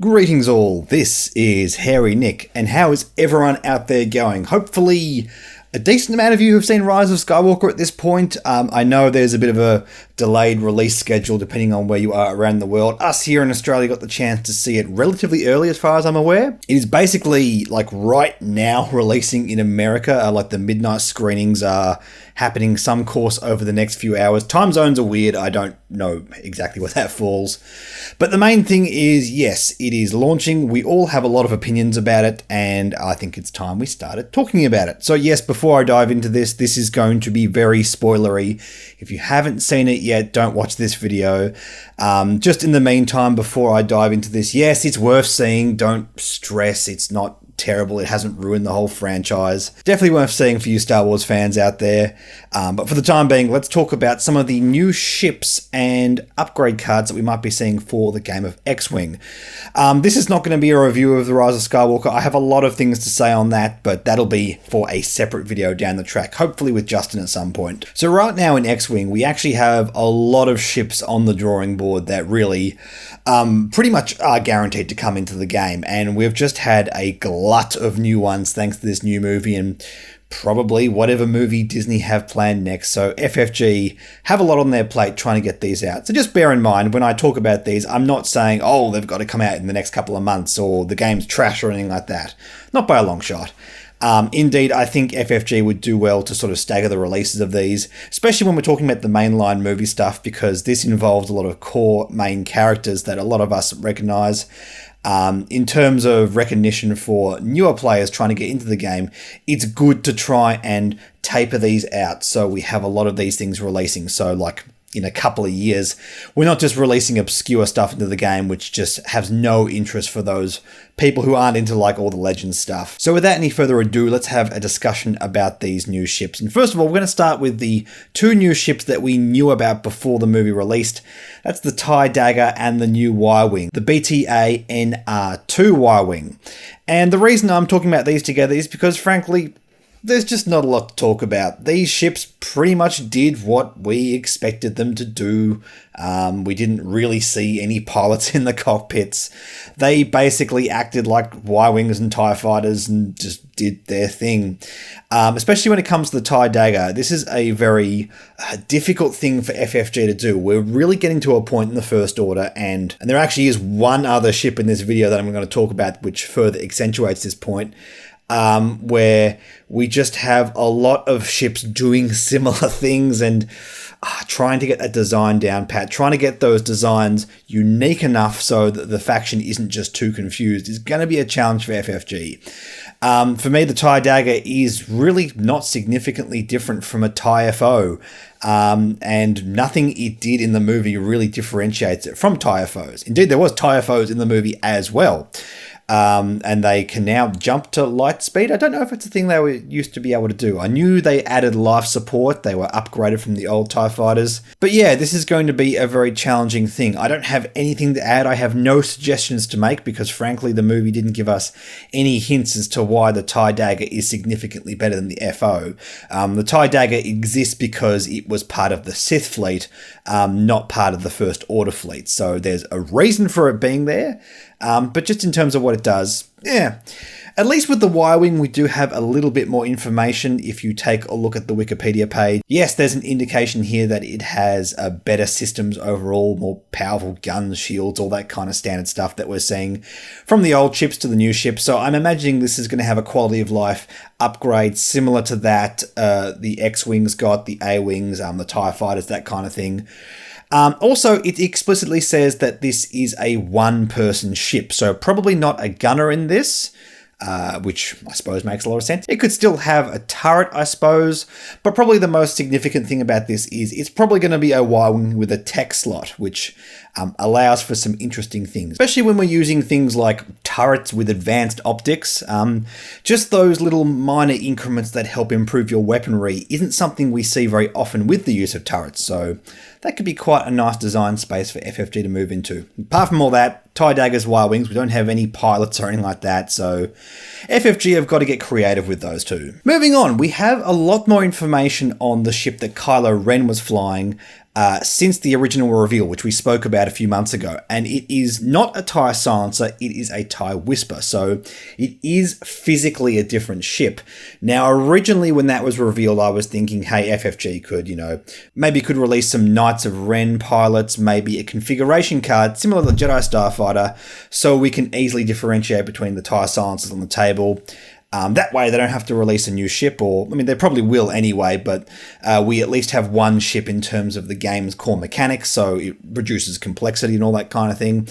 Greetings all, this is Hairy Nick, and how is everyone out there going? Hopefully a decent amount of you have seen Rise of Skywalker at this point. I know there's a bit of a delayed release schedule depending on where you are around the world. Us here in Australia got the chance to see it relatively early as far as I'm aware. It is basically like right now releasing in America, like the midnight screenings are happening some course over the next few hours. Time zones are weird, I don't know exactly where that falls. But the main thing is, yes, it is launching. We all have a lot of opinions about it, and I think it's time we started talking about it. So yes, before I dive into this is going to be very spoilery. If you haven't seen it yet, don't watch this video. Just in the meantime, before I dive into this, yes, it's worth seeing. Don't stress, it's not terrible. It hasn't ruined the whole franchise. Definitely worth seeing for you Star Wars fans out there. But for the time being, let's talk about some of the new ships and upgrade cards that we might be seeing for the game of X-Wing. This is not going to be a review of the Rise of Skywalker. I have a lot of things to say on that, but that'll be for a separate video down the track, hopefully with Justin at some point. So right now in X-Wing, we actually have a lot of ships on the drawing board that really pretty much are guaranteed to come into the game, and we've just had a glut of new ones thanks to this new movie and probably whatever movie Disney have planned next. So FFG have a lot on their plate trying to get these out. So just bear in mind when I talk about these, I'm not saying, oh, they've got to come out in the next couple of months or the game's trash or anything like that. Not by a long shot. Indeed, I think FFG would do well to sort of stagger the releases of these, especially when we're talking about the mainline movie stuff, because this involves a lot of core main characters that a lot of us recognize. In terms of recognition for newer players trying to get into the game, it's good to try and taper these out so we have a lot of these things releasing. So like in a couple of years, we're not just releasing obscure stuff into the game which just has no interest for those people who aren't into like all the Legends stuff. So without any further ado, let's have a discussion about these new ships. And first of all, we're going to start with the two new ships that we knew about before the movie released. That's the TIE Dagger and the new Y-Wing, the BTA-NR2 Y-Wing. And the reason I'm talking about these together is because frankly, there's just not a lot to talk about. These ships pretty much did what we expected them to do. We didn't really see any pilots in the cockpits. They basically acted like Y-Wings and TIE Fighters and just did their thing. Especially when it comes to the TIE Dagger, this is a very difficult thing for FFG to do. We're really getting to a point in the First Order, and there actually is one other ship in this video that I'm going to talk about which further accentuates this point. Where we just have a lot of ships doing similar things and trying to get that design down pat, trying to get those designs unique enough so that the faction isn't just too confused is going to be a challenge for FFG. For me, the TIE Dagger is really not significantly different from a TIE FO, and nothing it did in the movie really differentiates it from TIE FOs. Indeed, there was TIE FOs in the movie as well. And they can now jump to light speed. I don't know if it's a thing they were used to be able to do. I knew they added life support. They were upgraded from the old TIE fighters. But yeah, this is going to be a very challenging thing. I don't have anything to add. I have no suggestions to make because frankly, the movie didn't give us any hints as to why the TIE Dagger is significantly better than the FO. The TIE Dagger exists because it was part of the Sith fleet, not part of the First Order fleet. So there's a reason for it being there. But just in terms of what it does, yeah. At least with the Y-Wing, we do have a little bit more information if you take a look at the Wikipedia page. Yes, there's an indication here that it has better systems overall, more powerful guns, shields, all that kind of standard stuff that we're seeing from the old ships to the new ships. So I'm imagining this is going to have a quality of life upgrade similar to that the X-Wings got, the A-Wings, the TIE Fighters, that kind of thing. Also, it explicitly says that this is a one-person ship, so probably not a gunner in this, which I suppose makes a lot of sense. It could still have a turret, I suppose, but probably the most significant thing about this is it's probably going to be a Y-Wing with a tech slot, which allows for some interesting things, especially when we're using things like turrets with advanced optics. Just those little minor increments that help improve your weaponry isn't something we see very often with the use of turrets, so that could be quite a nice design space for FFG to move into. Apart from all that, TIE Daggers, Y-Wings, we don't have any pilots or anything like that, so FFG have got to get creative with those two. Moving on, we have a lot more information on the ship that Kylo Ren was flying, since the original reveal, which we spoke about a few months ago. And it is not a TIE Silencer, it is a TIE Whisper. So it is physically a different ship. Now, originally when that was revealed, I was thinking, hey, FFG could, maybe could release some Knights of Ren pilots, maybe a configuration card similar to the Jedi Starfighter, so we can easily differentiate between the TIE Silencers on the table. That way they don't have to release a new ship, or, they probably will anyway, but we at least have one ship in terms of the game's core mechanics, so it reduces complexity and all that kind of thing.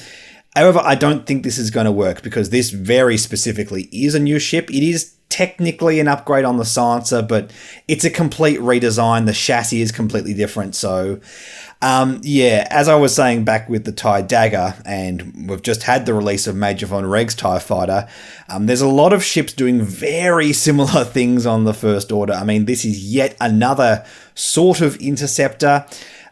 However, I don't think this is going to work, because this very specifically is a new ship. It is technically an upgrade on the Silencer, but it's a complete redesign. The chassis is completely different, so... as I was saying back with the TIE Dagger, and we've just had the release of Major Von Reg's TIE Fighter, there's a lot of ships doing very similar things on the First Order. This is yet another sort of interceptor.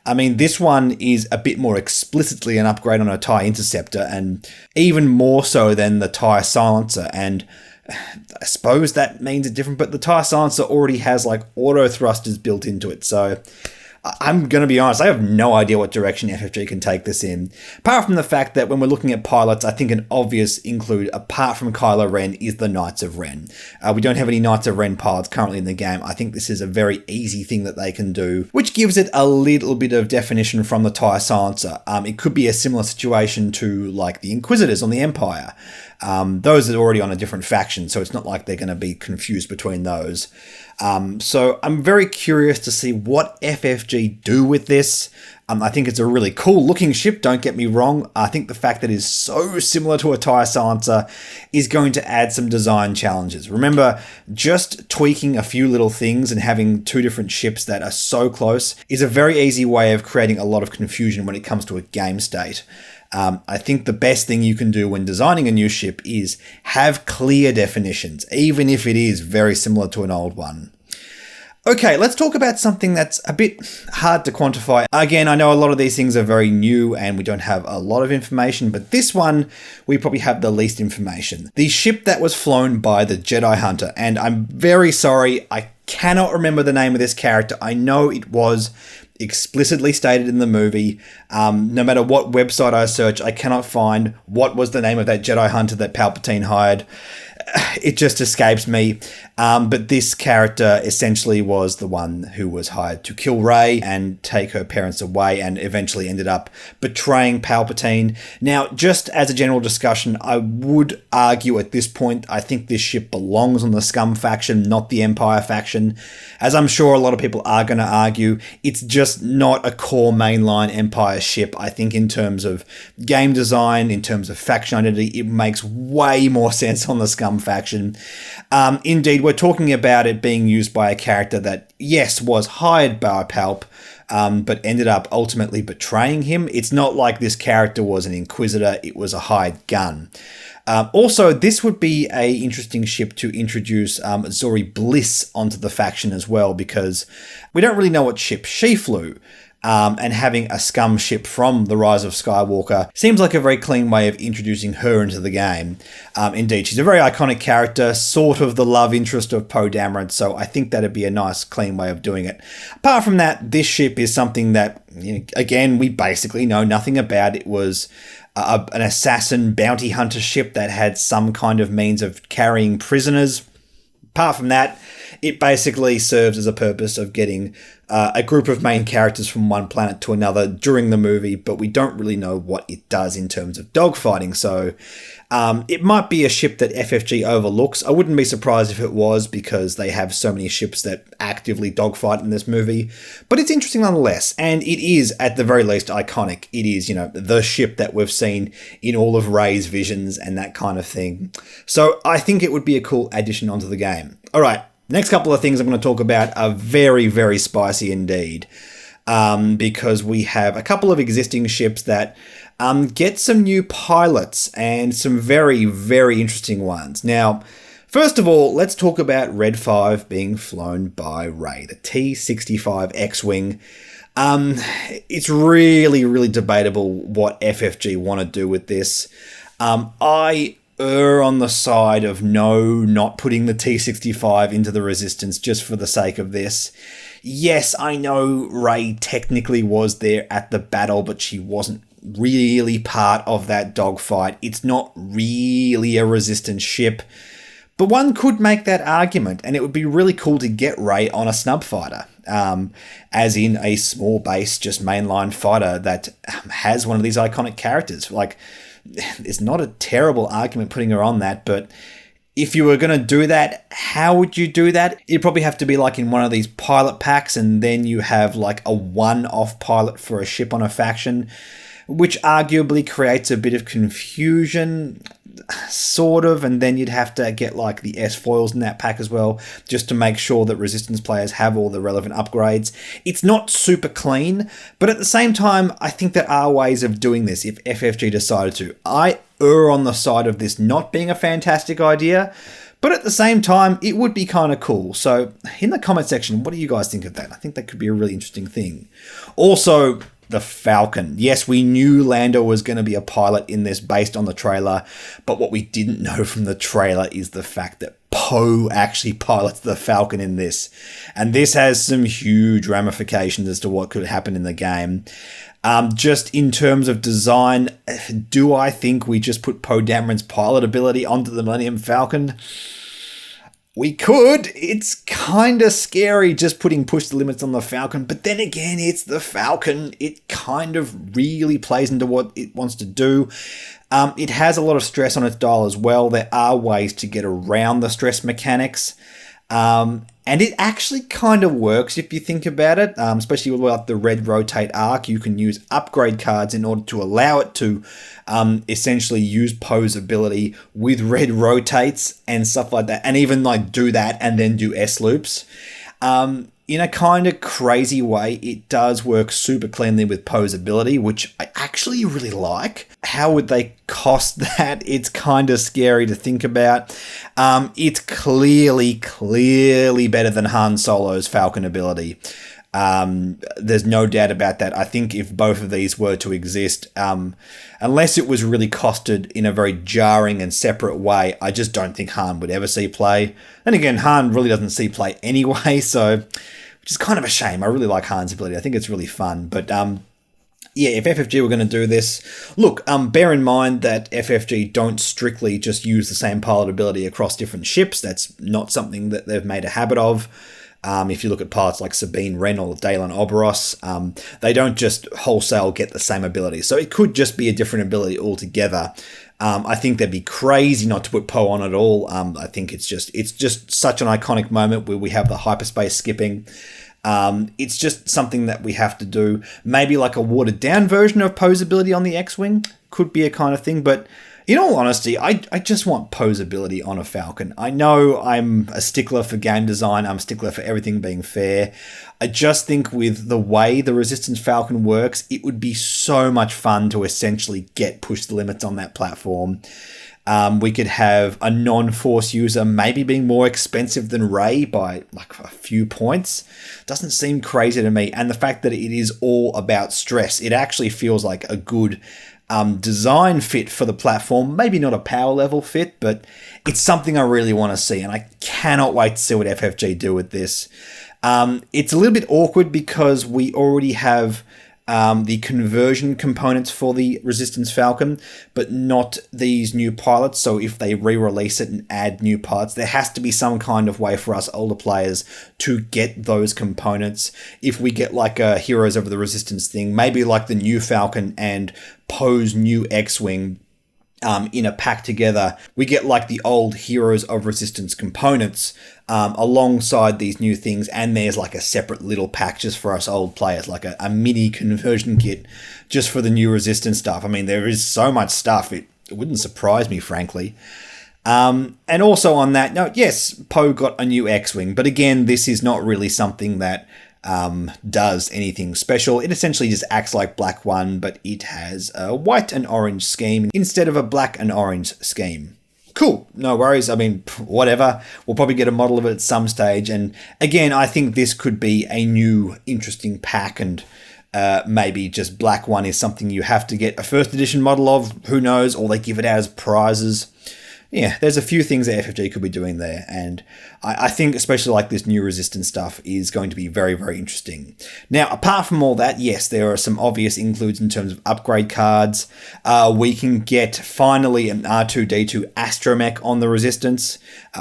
This one is a bit more explicitly an upgrade on a TIE Interceptor, and even more so than the TIE Silencer, and I suppose that means it's different, but the TIE Silencer already has auto thrusters built into it, so... I'm going to be honest, I have no idea what direction FFG can take this in. Apart from the fact that when we're looking at pilots, I think an obvious include, apart from Kylo Ren, is the Knights of Ren. We don't have any Knights of Ren pilots currently in the game. I think this is a very easy thing that they can do, which gives it a little bit of definition from the TIE Silencer. It could be a similar situation to the Inquisitors on the Empire. Those are already on a different faction, so it's not like they're going to be confused between those. So I'm very curious to see what FFG do with this. I think it's a really cool looking ship, don't get me wrong. I think the fact that it is so similar to a TIE Silencer is going to add some design challenges. Remember, just tweaking a few little things and having two different ships that are so close is a very easy way of creating a lot of confusion when it comes to a game state. I think the best thing you can do when designing a new ship is have clear definitions, even if it is very similar to an old one. Okay, let's talk about something that's a bit hard to quantify. Again, I know a lot of these things are very new and we don't have a lot of information, but this one, we probably have the least information. The ship that was flown by the Jedi Hunter, and I'm very sorry, I cannot remember the name of this character. I know it was explicitly stated in the movie. No matter what website I search, I cannot find what was the name of that Jedi Hunter that Palpatine hired. It just escapes me. But this character essentially was the one who was hired to kill Rey and take her parents away, and eventually ended up betraying Palpatine. Now, just as a general discussion, I would argue at this point, I think this ship belongs on the Scum faction, not the Empire faction. As I'm sure a lot of people are going to argue, it's just not a core mainline Empire ship. I think in terms of game design, in terms of faction identity, it makes way more sense on the Scum faction. Indeed, we're talking about it being used by a character that, yes, was hired by Palp, but ended up ultimately betraying him. It's not like this character was an Inquisitor, it was a hired gun. Also, this would be an interesting ship to introduce Zori Bliss onto the faction as well, because we don't really know what ship she flew. And having a Scum ship from the Rise of Skywalker seems like a very clean way of introducing her into the game. Indeed, she's a very iconic character, sort of the love interest of Poe Dameron, so I think that'd be a nice, clean way of doing it. Apart from that, this ship is something that, again, we basically know nothing about. It was an assassin bounty hunter ship that had some kind of means of carrying prisoners. Apart from that, it basically serves as a purpose of getting a group of main characters from one planet to another during the movie, but we don't really know what it does in terms of dogfighting, so it might be a ship that FFG overlooks. I wouldn't be surprised if it was, because they have so many ships that actively dogfight in this movie, but it's interesting nonetheless, and it is, at the very least, iconic. It is, the ship that we've seen in all of Rey's visions and that kind of thing. So I think it would be a cool addition onto the game. All right. Next couple of things I'm going to talk about are very, very spicy indeed, because we have a couple of existing ships that get some new pilots and some very, very interesting ones. Now, first of all, let's talk about Red 5 being flown by Rey, the T-65 X-Wing. It's really, really debatable what FFG want to do with this. I err on the side of not putting the T-65 into the Resistance just for the sake of this. Yes, I know Rey technically was there at the battle, but she wasn't really part of that dogfight. It's not really a Resistance ship. But one could make that argument, and it would be really cool to get Rey on a snub fighter, as in a small base, just mainline fighter that has one of these iconic characters. Like, it's not a terrible argument putting her on that, but if you were going to do that, how would you do that? You'd probably have to be like in one of these pilot packs, and then you have like a one-off pilot for a ship on a faction, which arguably creates a bit of confusion, sort of, and then you'd have to get like the S-foils in that pack as well, just to make sure that Resistance players have all the relevant upgrades. It's not super clean, but at the same time, I think there are ways of doing this if FFG decided to. I err on the side of this not being a fantastic idea, but at the same time, it would be kind of cool. So in the comment section, what do you guys think of that? I think that could be a really interesting thing. Also, the Falcon. Yes, we knew Lando was going to be a pilot in this based on the trailer, but what we didn't know from the trailer is the fact that Poe actually pilots the Falcon in this. And this has some huge ramifications as to what could happen in the game. Just in terms of design, do I think we just put Poe Dameron's pilot ability onto the Millennium Falcon? We could. It's kind of scary just putting push the limits on the Falcon, but then again, it's the Falcon. It kind of really plays into what it wants to do. It has a lot of stress on its dial as well. There are ways to get around the stress mechanics. And it actually kind of works if you think about it, especially with like the red rotate arc. You can use upgrade cards in order to allow it to essentially use Poe's ability with red rotates and stuff like that, and even like do that and then do S loops. In a kind of crazy way, it does work super cleanly with Poe's ability, which I actually really like. How would they cost that? It's kind of scary to think about. It's clearly better than Han Solo's Falcon ability. There's no doubt about that. I think if both of these were to exist, unless it was really costed in a very jarring and separate way, I just don't think Han would ever see play. And again, Han really doesn't see play anyway, so which is kind of a shame. I really like Han's ability. I think it's really fun. But yeah, if FFG were going to do this, look, bear in mind that FFG don't strictly just use the same pilot ability across different ships. That's not something that they've made a habit of. If you look at pilots like Sabine Wren or Dalen Oberos, they don't just wholesale get the same ability. So it could just be a different ability altogether. I think they'd be crazy not to put Poe on at all. I think it's just such an iconic moment where we have the hyperspace skipping. It's just something that we have to do. Maybe like a watered down version of Poe's ability on the X-Wing could be a kind of thing, but in all honesty, I just want Poe's ability on a Falcon. I know I'm a stickler for game design. I'm a stickler for everything being fair. I just think with the way the Resistance Falcon works, it would be so much fun to essentially get push the limits on that platform. We could have a non-Force user maybe being more expensive than Rey by like a few points. Doesn't seem crazy to me. And the fact that it is all about stress, it actually feels like a good design fit for the platform. Maybe not a power level fit, but it's something I really want to see, and I cannot wait to see what FFG do with this. It's a little bit awkward because we already have the conversion components for the Resistance Falcon, but not these new pilots. So if they re-release it and add new pilots, there has to be some kind of way for us older players to get those components. If we get like a Heroes of the Resistance thing, maybe like the new Falcon and Poe's new X-Wing in a pack together, we get like the old Heroes of Resistance components alongside these new things, and there's like a separate little pack just for us old players, like a mini conversion kit just for the new Resistance stuff. I mean, there is so much stuff, it wouldn't surprise me, frankly. And also on that note, yes, Poe got a new X-Wing, but again, this is not really something that does anything special. It essentially just acts like Black One, but it has a white and orange scheme instead of a black and orange scheme. Cool, no worries. I mean, whatever. We'll probably get a model of it at some stage. And again, I think this could be a new, interesting pack, and maybe just Black One is something you have to get a first edition model of. Who knows? Or they give it out as prizes. yeah, there's a few things that FFG could be doing there, and I think especially like this new Resistance stuff is going to be very, very interesting. Now, apart from all that, yes, there are some obvious includes in terms of upgrade cards. We can get finally an R2-D2 astromech on the Resistance,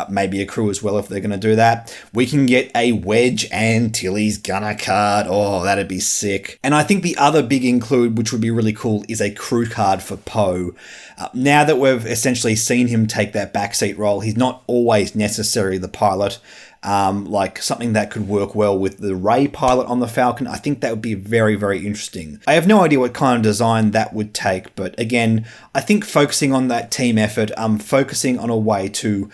maybe a crew as well if they're going to do that. We can get a Wedge Antilles Gunner card. Oh, that'd be sick. And I think the other big include, which would be really cool, is a crew card for Poe. Now that we've essentially seen him take that backseat role, he's not always necessarily the pilot. Like something that could work well with the Rey pilot on the Falcon. I think that would be very, very interesting. I have no idea what kind of design that would take, but again, I think focusing on that team effort, focusing on a way to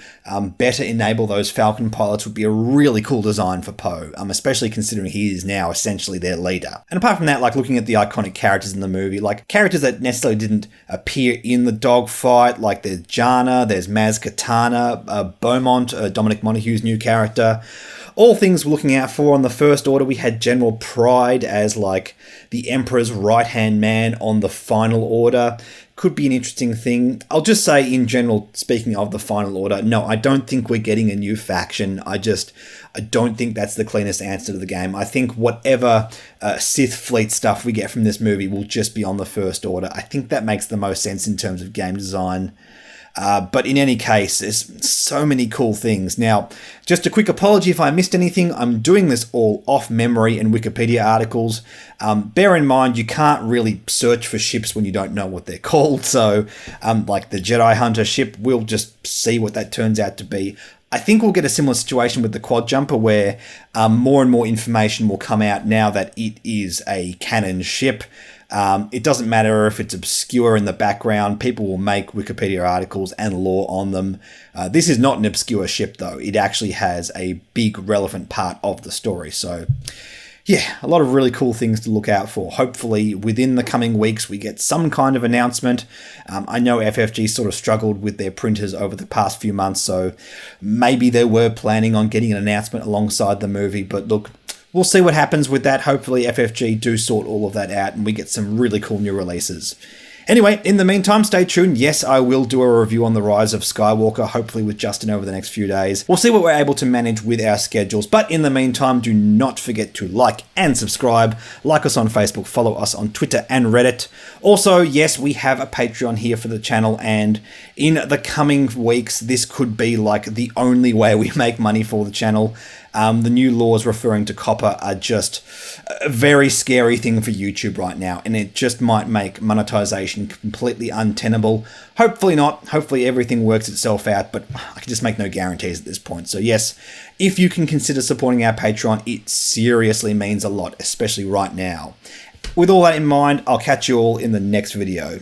better enable those Falcon pilots would be a really cool design for Poe, especially considering he is now essentially their leader. And apart from that, like looking at the iconic characters in the movie, like characters that necessarily didn't appear in the dogfight, like there's Jana, there's Maz Kanata, Beaumont, Dominic Montague's new character. All things we're looking out for. On the First Order, we had General Pride as like the Emperor's right-hand man on the Final Order. Could be an interesting thing. I'll just say in general, speaking of the Final Order, no, I don't think we're getting a new faction. I don't think that's the cleanest answer to the game. I think whatever Sith fleet stuff we get from this movie will just be on the First Order. I think that makes the most sense in terms of game design. But in any case, there's so many cool things. Now, just a quick apology if I missed anything. I'm doing this all off memory and Wikipedia articles. Bear in mind, you can't really search for ships when you don't know what they're called. So, like the Jedi Hunter ship, we'll just see what that turns out to be. I think we'll get a similar situation with the Quad Jumper where more and more information will come out now that it is a canon ship. It doesn't matter if it's obscure in the background, people will make Wikipedia articles and lore on them. This is not an obscure ship though, it actually has a big relevant part of the story, so yeah, a lot of really cool things to look out for. Hopefully within the coming weeks we get some kind of announcement. I know FFG sort of struggled with their printers over the past few months, so maybe they were planning on getting an announcement alongside the movie, but look, we'll see what happens with that. Hopefully FFG do sort all of that out and we get some really cool new releases. Anyway, in the meantime, stay tuned. Yes, I will do a review on the Rise of Skywalker, hopefully with Justin over the next few days. We'll see what we're able to manage with our schedules. But in the meantime, do not forget to like and subscribe. Like us on Facebook, follow us on Twitter and Reddit. Also, yes, we have a Patreon here for the channel, and in the coming weeks, this could be like the only way we make money for the channel. The new laws referring to copper are just a very scary thing for YouTube right now, and it just might make monetization completely untenable. Hopefully not. Hopefully everything works itself out, but I can just make no guarantees at this point. So yes, if you can consider supporting our Patreon, it seriously means a lot, especially right now. With all that in mind, I'll catch you all in the next video.